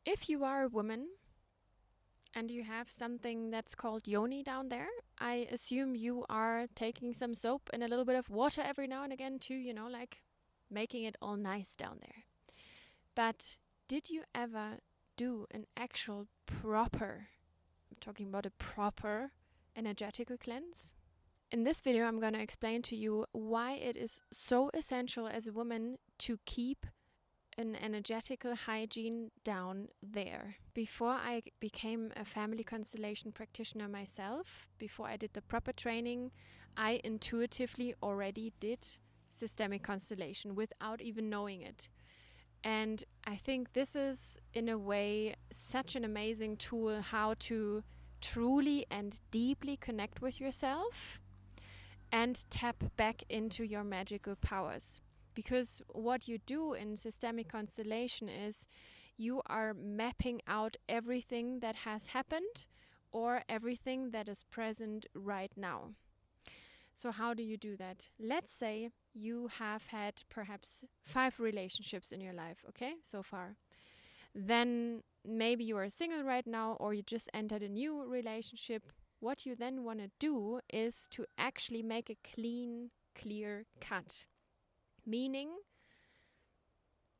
If you are a woman and you have something that's called yoni down there, I assume you are taking some soap and a little bit of water every now and again to, like making it all nice down there. But did you ever do an actual proper, I'm talking about a proper energetical cleanse? In this video, I'm going to explain to you why it is so essential as a woman to keep an energetical hygiene down there. Before I became a family constellation practitioner myself, before I did the proper training, I intuitively already did systemic constellation without even knowing it. And I think this is, in a way, such an amazing tool how to truly and deeply connect with yourself and tap back into your magical powers. Because what you do in systemic constellation is you are mapping out everything that has happened or everything that is present right now. So how do you do that? Let's say you have had perhaps 5 relationships in your life, okay, so far. Then maybe you are single right now, or you just entered a new relationship. What you then want to do is to actually make a clean, clear cut. Meaning,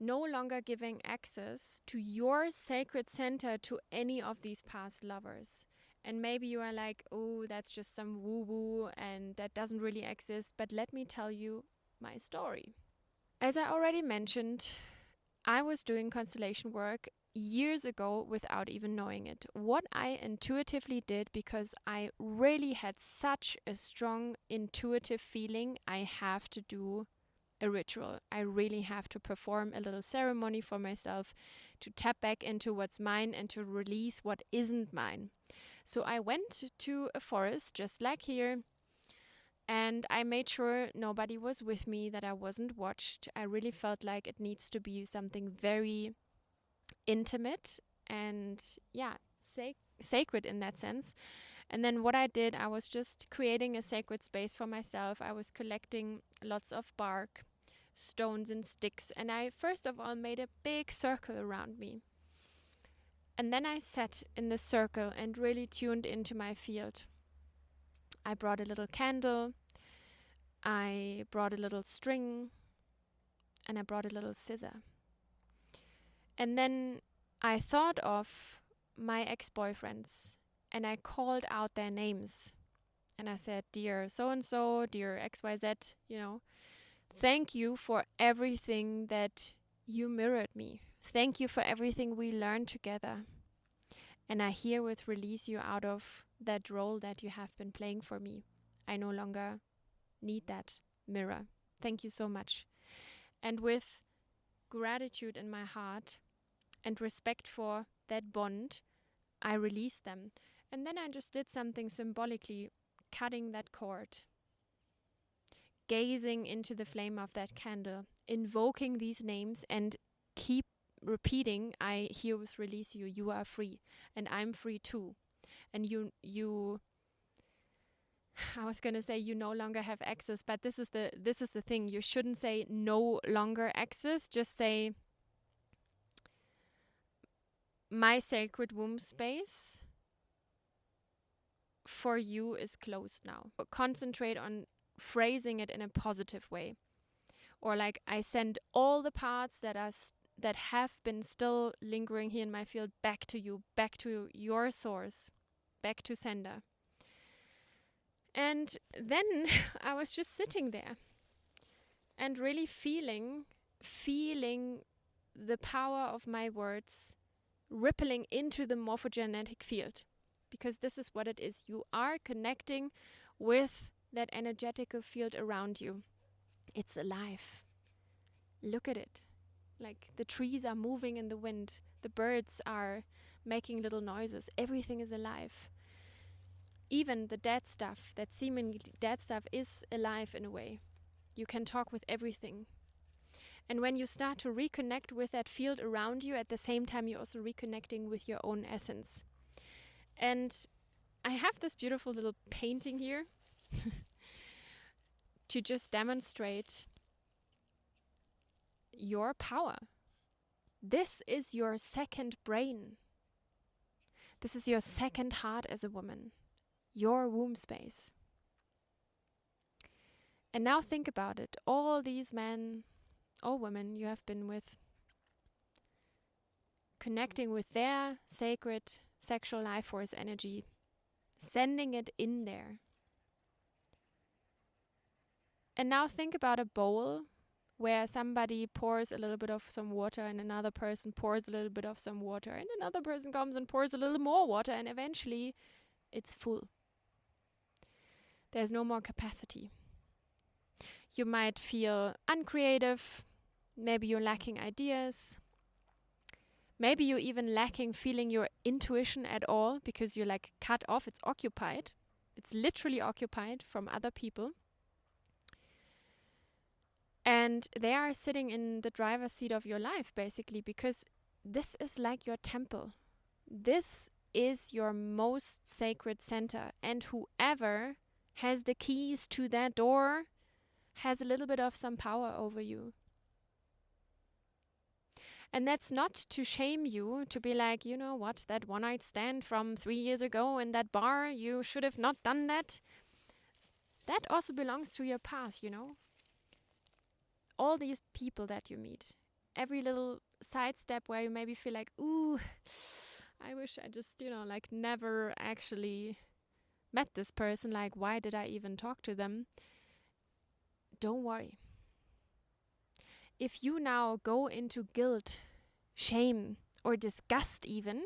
no longer giving access to your sacred center to any of these past lovers. And maybe you are like, oh, that's just some woo-woo and that doesn't really exist. But let me tell you my story. As I already mentioned, I was doing constellation work years ago without even knowing it. What I intuitively did, because I really had such a strong intuitive feeling, I have to do a ritual. I really have to perform a little ceremony for myself to tap back into what's mine and to release what isn't mine. So I went to a forest just like here, and I made sure nobody was with me, that I wasn't watched. I really felt like it needs to be something very intimate and, yeah, sacred in that sense. And then what I did, I was just creating a sacred space for myself. I was collecting lots of bark, stones and sticks, and I first of all made a big circle around me. And then I sat in the circle and really tuned into my field. I brought a little candle, I brought a little string, and I brought a little scissor. And then I thought of my ex-boyfriends and I called out their names. And I said, dear so-and-so, dear XYZ, thank you for everything that you mirrored me. Thank you for everything we learned together. And I herewith release you out of that role that you have been playing for me. I no longer need that mirror. Thank you so much. And with gratitude in my heart and respect for that bond, I released them. And then I just did something symbolically, cutting that cord, gazing into the flame of that candle, invoking these names, and keep repeating, I herewith release you. You are free, and I'm free too. And you I was gonna say you no longer have access, but this is the thing. You shouldn't say no longer access. Just say my sacred womb space for you is closed now. Concentrate on phrasing it in a positive way. Or like, I send all the parts that have been still lingering here in my field back to you, back to your source, back to sender. And then I was just sitting there and really feeling the power of my words rippling into the morphogenetic field. Because this is what it is. You are connecting with that energetical field around you. It's alive. Look at it. Like, the trees are moving in the wind. The birds are making little noises. Everything is alive. Even the dead stuff, that seemingly dead stuff, is alive in a way. You can talk with everything. And when you start to reconnect with that field around you, at the same time you're also reconnecting with your own essence. And I have this beautiful little painting here to just demonstrate your power. This is your second brain. This is your second heart as a woman, your womb space. And now think about it. All these men or women you have been with, connecting with their sacred sexual life force energy, sending it in there. And now think about a bowl where somebody pours a little bit of some water and another person pours a little bit of some water and another person comes and pours a little more water and eventually it's full. There's no more capacity. You might feel uncreative. Maybe you're lacking ideas. Maybe you're even lacking feeling your intuition at all because you're like cut off. It's occupied. It's literally occupied from other people. And they are sitting in the driver's seat of your life, basically, because this is like your temple. This is your most sacred center. And whoever has the keys to that door has a little bit of some power over you. And that's not to shame you, to be like, you know what, that one night stand from 3 years ago in that bar, you should have not done that. That also belongs to your past, you know. All these people that you meet, every little sidestep where you maybe feel like, ooh, I wish I just, like never actually met this person. Like, why did I even talk to them? Don't worry. If you now go into guilt, shame, or disgust even,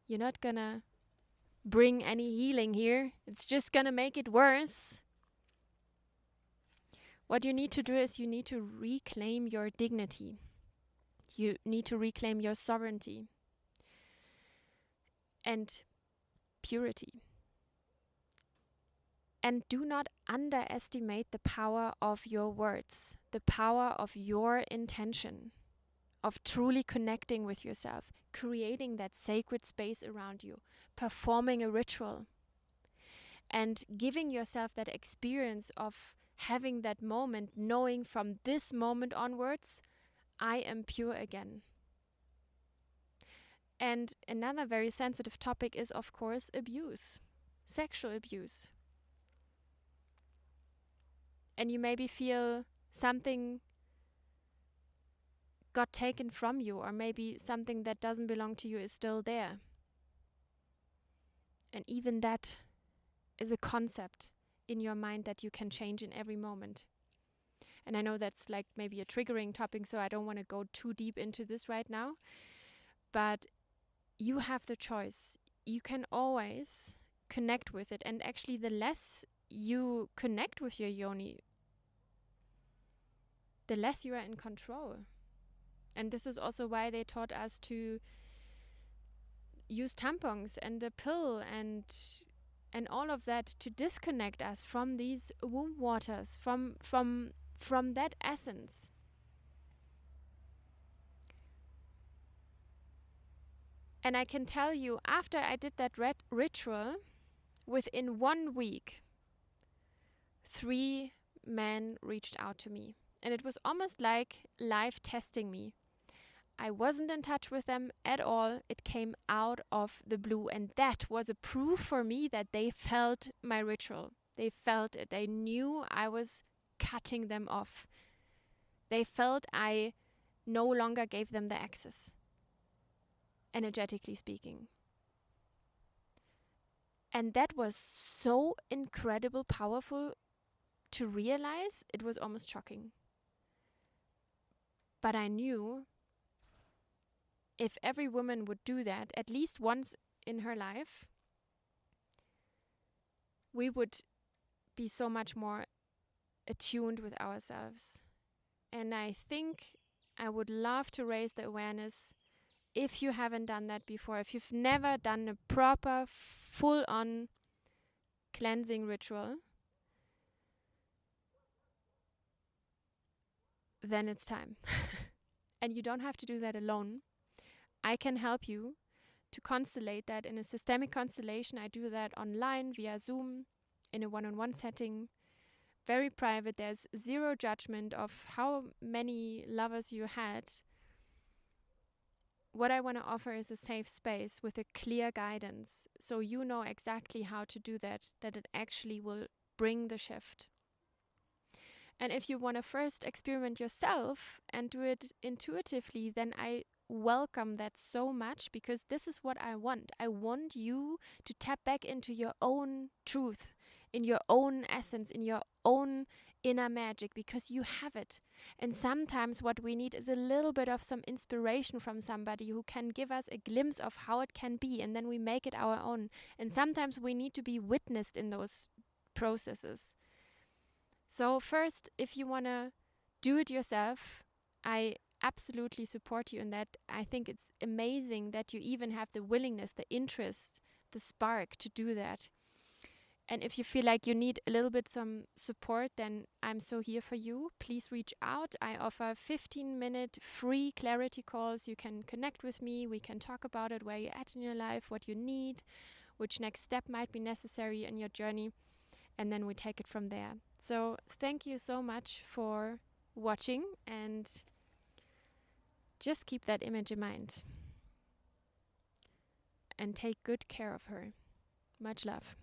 you're not gonna bring any healing here. It's just gonna make it worse. What you need to do is you need to reclaim your dignity. You need to reclaim your sovereignty and purity. And do not underestimate the power of your words, the power of your intention, of truly connecting with yourself, creating that sacred space around you, performing a ritual, and giving yourself that experience of having that moment, knowing from this moment onwards, I am pure again. And another very sensitive topic is, of course, abuse, sexual abuse. And you maybe feel something got taken from you, or maybe something that doesn't belong to you is still there. And even that is a concept in your mind that you can change in every moment. And I know that's like maybe a triggering topic, so I don't want to go too deep into this right now. But you have the choice. You can always connect with it. And actually, the less you connect with your yoni, the less you are in control. And this is also why they taught us to use tampons and the pill and all of that to disconnect us from these womb waters, from that essence. And I can tell you, after I did that ritual, within 1 week, 3 men reached out to me. And it was almost like life testing me. I wasn't in touch with them at all. It came out of the blue. And that was a proof for me that they felt my ritual. They felt it. They knew I was cutting them off. They felt I no longer gave them the access, energetically speaking. And that was so incredible, powerful to realize. It was almost shocking. But I knew if every woman would do that at least once in her life, we would be so much more attuned with ourselves. And I think I would love to raise the awareness, if you haven't done that before, if you've never done a proper, full-on cleansing ritual, then it's time. And you don't have to do that alone. I can help you to constellate that in a systemic constellation. I do that online via Zoom in a one-on-one setting, very private. There's zero judgment of how many lovers you had. what I want to offer is a safe space with a clear guidance, so you know exactly how to do that, that it actually will bring the shift. And if you want to first experiment yourself and do it intuitively, then I welcome that so much, because this is what I want. I want you to tap back into your own truth, in your own essence, in your own inner magic, because you have it. And sometimes what we need is a little bit of some inspiration from somebody who can give us a glimpse of how it can be, and then we make it our own. And sometimes we need to be witnessed in those processes. So first, if you want to do it yourself, I absolutely support you in that. I think it's amazing that you even have the willingness, the interest, the spark to do that. And if you feel like you need a little bit some support, then I'm so here for you. Please reach out. I offer 15-minute free clarity calls. You can connect with me. We can talk about it, where you're at in your life, what you need, which next step might be necessary in your journey, and then we take it from there. So thank you so much for watching, and just keep that image in mind and take good care of her. Much love.